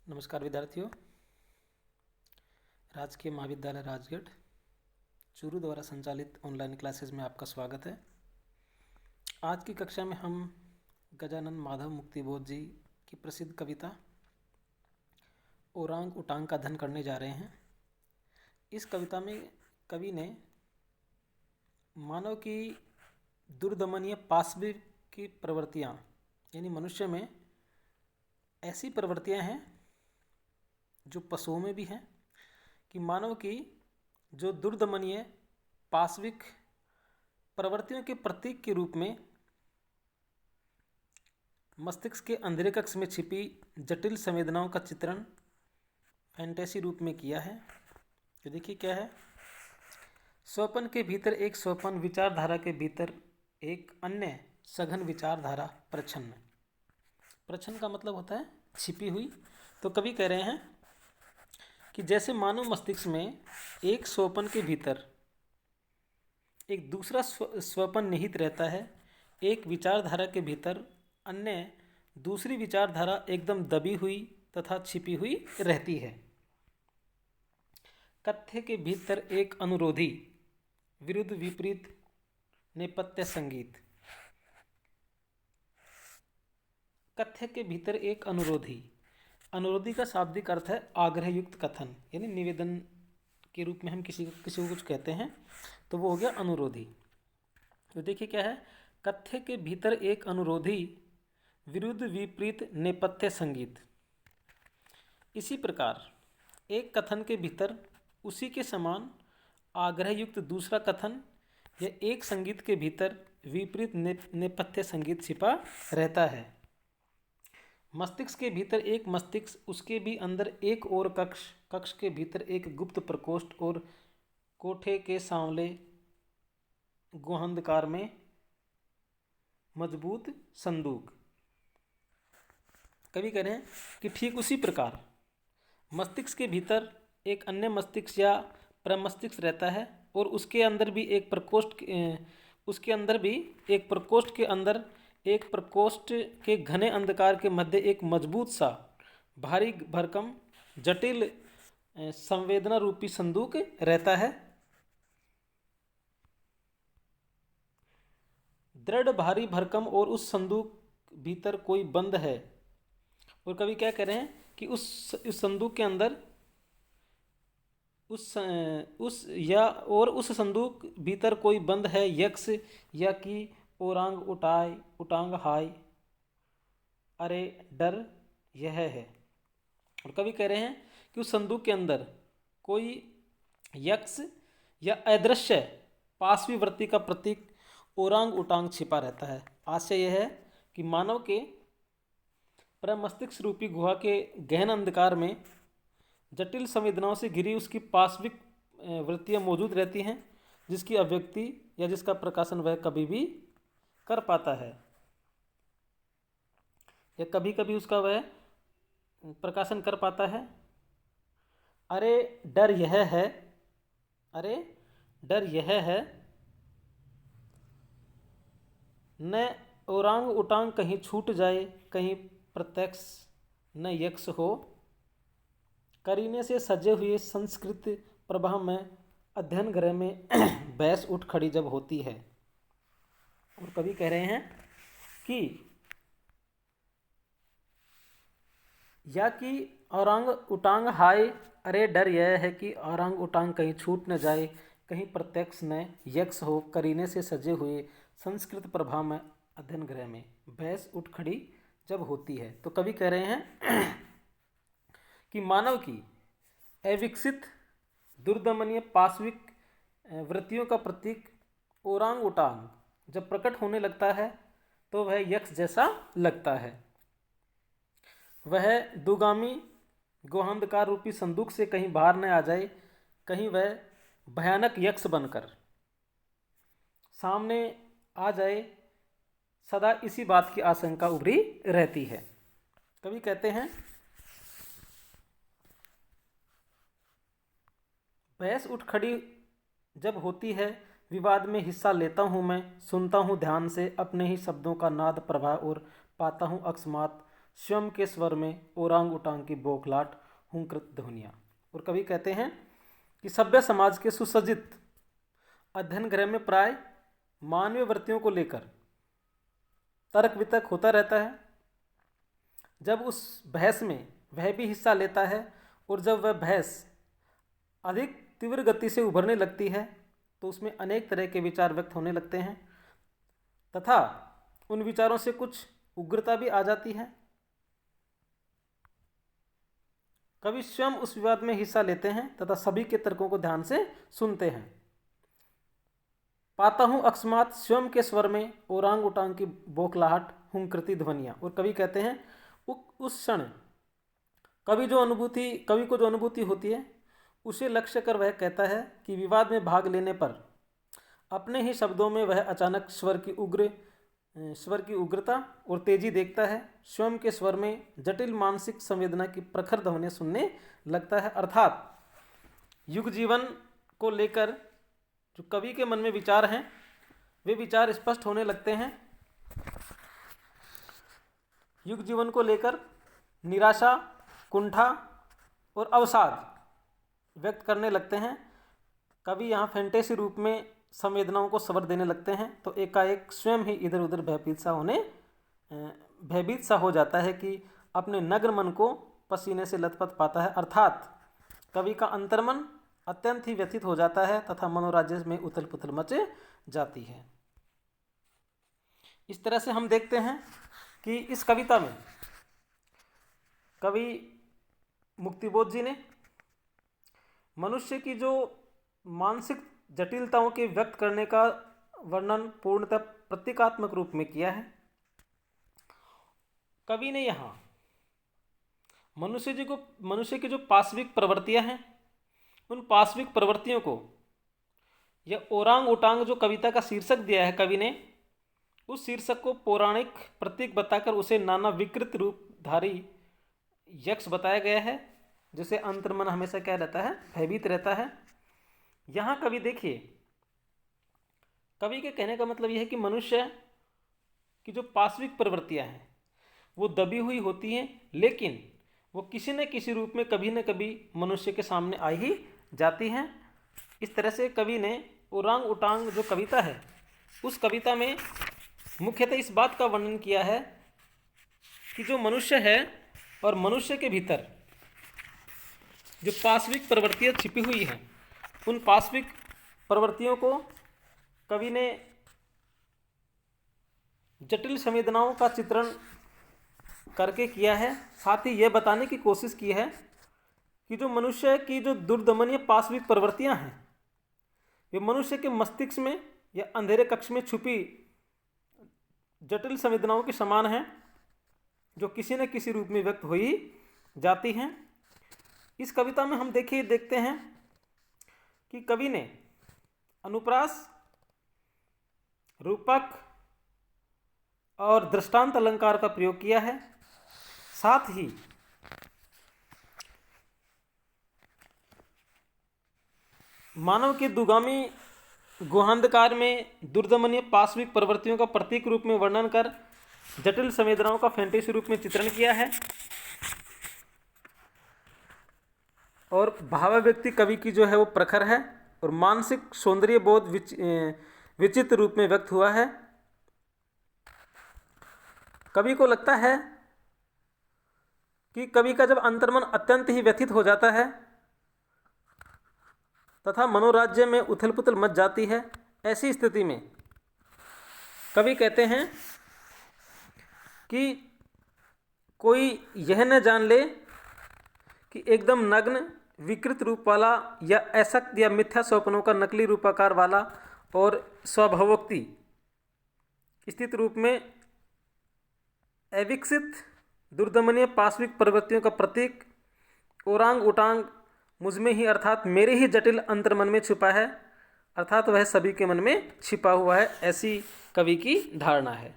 नमस्कार विद्यार्थियों। राजकीय महाविद्यालय राजगढ़ चूरू द्वारा संचालित ऑनलाइन क्लासेस में आपका स्वागत है। आज की कक्षा में हम गजानन माधव मुक्तिबोध जी की प्रसिद्ध कविता ओरांग उटांग का अध्ययन करने जा रहे हैं। इस कविता में कवि ने मानव की दुर्दमनीय पाशविक की प्रवृत्तियाँ यानी मनुष्य में ऐसी प्रवृत्तियाँ हैं जो पशुओं में भी हैं कि मानव की जो दुर्दमनीय पाशविक प्रवृत्तियों के प्रतीक के रूप में मस्तिष्क के अंधेरे कक्ष में छिपी जटिल संवेदनाओं का चित्रण फैंटेसी रूप में किया है। तो देखिए क्या है। स्वपन के भीतर एक स्वपन विचारधारा के भीतर एक अन्य सघन विचारधारा प्रच्छन्न। प्रच्छन्न का मतलब होता है छिपी हुई। तो कवि कह रहे हैं कि जैसे मानव मस्तिष्क में एक स्वपन के भीतर एक दूसरा स्वपन निहित रहता है, एक विचारधारा के भीतर अन्य दूसरी विचारधारा एकदम दबी हुई तथा छिपी हुई रहती है। कथ्य के भीतर एक अनुरोधी विरुद्ध विपरीत नेपथ्य संगीत। कथ्य के भीतर एक अनुरोधी का शाब्दिक अर्थ है आग्रहयुक्त कथन, यानी निवेदन के रूप में हम किसी को कुछ कहते हैं तो वो हो गया अनुरोधी। तो देखिए क्या है। कथ्य के भीतर एक अनुरोधी विरुद्ध विपरीत नेपथ्य संगीत। इसी प्रकार एक कथन के भीतर उसी के समान आग्रहयुक्त दूसरा कथन या एक संगीत के भीतर विपरीत नेपथ्य संगीत छिपा रहता है। मस्तिष्क के भीतर एक मस्तिष्क, उसके भी अंदर एक और कक्ष के भीतर एक गुप्त प्रकोष्ठ और कोठे के सांवले गुहांधकार में मजबूत संदूक। कवि कह रहे हैं कि ठीक उसी प्रकार मस्तिष्क के भीतर एक अन्य मस्तिष्क या प्रमस्तिष्क रहता है और उसके अंदर भी एक प्रकोष्ठ के घने अंधकार के मध्य एक मजबूत सा भारी भरकम जटिल संवेदना रूपी संदूक रहता है। दृढ़ भारी भरकम और उस संदूक भीतर कोई बंद है। और कवि क्या कह रहे हैं कि उस संदूक के अंदर उस संदूक भीतर कोई बंद है यक्ष या कि ओरांग उटांग हाय अरे डर यह है। और कवि कह रहे हैं कि उस संदूक के अंदर कोई यक्ष या अदृश्य पाशवी वृत्ति का प्रतीक ओरांग उटांग छिपा रहता है। आशय यह है कि मानव के प्रमस्तिष्क रूपी गुहा के गहन अंधकार में जटिल संवेदनाओं से घिरी उसकी पाशविक वृत्तियां मौजूद रहती हैं, जिसकी अभिव्यक्ति या जिसका प्रकाशन वह कभी भी कर पाता है या कभी कभी उसका वह प्रकाशन कर पाता है। अरे डर यह है न ओरांग उटांग कहीं छूट जाए, कहीं प्रत्यक्ष न यक्ष हो, करीने से सजे हुए संस्कृत प्रभा में अध्ययन गृह में बहस उठ खड़ी जब होती है। और कवि कह रहे हैं कि या कि औरांग उटांग हाय अरे डर यह है कि औरांग उटांग कहीं छूट न जाए, कहीं प्रत्यक्ष न यक्ष हो, करीने से सजे हुए संस्कृत प्रभा में अध्ययन गृह में बहस उठ खड़ी जब होती है। तो कवि कह रहे हैं कि मानव की अविकसित दुर्दमनीय पाशविक वृत्तियों का प्रतीक ओरांग उटांग जब प्रकट होने लगता है तो वह यक्ष जैसा लगता है। वह दुगामी गुहांधकार रूपी संदूक से कहीं बाहर न आ जाए, कहीं वह भयानक यक्ष बनकर सामने आ जाए, सदा इसी बात की आशंका उभरी रहती है। कवि कहते हैं बहस उठ खड़ी जब होती है, विवाद में हिस्सा लेता हूँ मैं, सुनता हूँ ध्यान से अपने ही शब्दों का नाद प्रवाह और पाता हूँ अकस्मात स्वयं के स्वर में ओरांग उटांग की बौखलाहट हुंकृत ध्वनियाँ। और कवि कहते हैं कि सभ्य समाज के सुसज्जित अध्ययन गृह में प्राय मानवीय वृत्तियों को लेकर तर्क वितर्क होता रहता है। जब उस बहस में वह भी हिस्सा लेता है और जब वह बहस अधिक तीव्र गति से उभरने लगती है तो उसमें अनेक तरह के विचार व्यक्त होने लगते हैं तथा उन विचारों से कुछ उग्रता भी आ जाती है। कवि स्वयं उस विवाद में हिस्सा लेते हैं तथा सभी के तर्कों को ध्यान से सुनते हैं। पाता हूँ अकस्मात स्वयं के स्वर में ओरांग उटांग की बौखलाहट हुंकृती ध्वनियाँ। और कवि कहते हैं उस क्षण कवि को जो अनुभूति होती है उसे लक्ष्य कर वह कहता है कि विवाद में भाग लेने पर अपने ही शब्दों में वह अचानक स्वर की उग्रता और तेजी देखता है। स्वयं के स्वर में जटिल मानसिक संवेदना की प्रखर ध्वनि सुनने लगता है। अर्थात युग जीवन को लेकर जो कवि के मन में विचार हैं वे विचार स्पष्ट होने लगते हैं। युग जीवन को लेकर निराशा, कुंठा और अवसाद व्यक्त करने लगते हैं। कवि यहाँ फैंटेसी रूप में संवेदनाओं को सवर देने लगते हैं तो एकाएक स्वयं ही इधर उधर भयभीत सा हो जाता है कि अपने नग्न मन को पसीने से लथपथ पाता है। अर्थात कवि का अंतर्मन अत्यंत ही व्यथित हो जाता है तथा मनोराज्य में उथल पुथल मच जाती है। इस तरह से हम देखते हैं कि इस कविता में कवि मुक्तिबोध जी ने मनुष्य की जो मानसिक जटिलताओं के व्यक्त करने का वर्णन पूर्णतः प्रतीकात्मक रूप में किया है। कवि ने यहाँ मनुष्य की जो पाशविक प्रवृत्तियां हैं उन पाशविक प्रवृत्तियों को यह ओरांग उटांग जो कविता का शीर्षक दिया है कवि ने उस शीर्षक को पौराणिक प्रतीक बताकर उसे नाना विकृत रूपधारी यक्ष बताया गया है जिसे अंतर्मन हमेशा क्या रहता है, भयभीत रहता है। यहाँ कवि देखिए, कवि के कहने का मतलब यह है कि मनुष्य की जो पाशविक प्रवृत्तियां हैं वो दबी हुई होती हैं लेकिन वो किसी न किसी रूप में कभी न कभी मनुष्य के सामने आ ही जाती हैं। इस तरह से कवि ने ओरांग उटांग जो कविता है उस कविता में मुख्यतः इस बात का वर्णन किया है कि जो मनुष्य है और मनुष्य के भीतर जो पाशविक प्रवृत्तियाँ छिपी हुई हैं उन पाशविक प्रवृत्तियों को कवि ने जटिल संवेदनाओं का चित्रण करके किया है। साथ ही यह बताने की कोशिश की है कि जो मनुष्य की जो दुर्दमनीय पाशविक प्रवृत्तियां हैं वे मनुष्य के मस्तिष्क में या अंधेरे कक्ष में छुपी जटिल संवेदनाओं के समान हैं जो किसी न किसी रूप में व्यक्त हो ही जाती हैं। इस कविता में हम देखते हैं कि कवि ने अनुप्रास, रूपक और दृष्टांत अलंकार का प्रयोग किया है। साथ ही मानव के दुगामी गुहांधकार में दुर्दमनीय पाशविक प्रवृत्तियों का प्रतीक रूप में वर्णन कर जटिल संवेदनाओं का फैंटेसी रूप में चित्रण किया है। और भावाव्यक्ति कवि की जो है वो प्रखर है और मानसिक सौंदर्य बोध विचित्र रूप में व्यक्त हुआ है। कवि को लगता है कि कवि का जब अंतर्मन अत्यंत ही व्यथित हो जाता है तथा मनोराज्य में उथल पुथल मच जाती है, ऐसी स्थिति में कवि कहते हैं कि कोई यह न जान ले कि एकदम नग्न विकृत रूप वाला या असक्त या मिथ्या स्वप्नों का नकली रूपाकार वाला और स्वभावोक्ति स्थित रूप में अविकसित दुर्दमनीय पाशविक प्रवृत्तियों का प्रतीक ओरांग उटांग मुझमें ही अर्थात मेरे ही जटिल अंतर्मन में छुपा है, अर्थात वह सभी के मन में छिपा हुआ है, ऐसी कवि की धारणा है।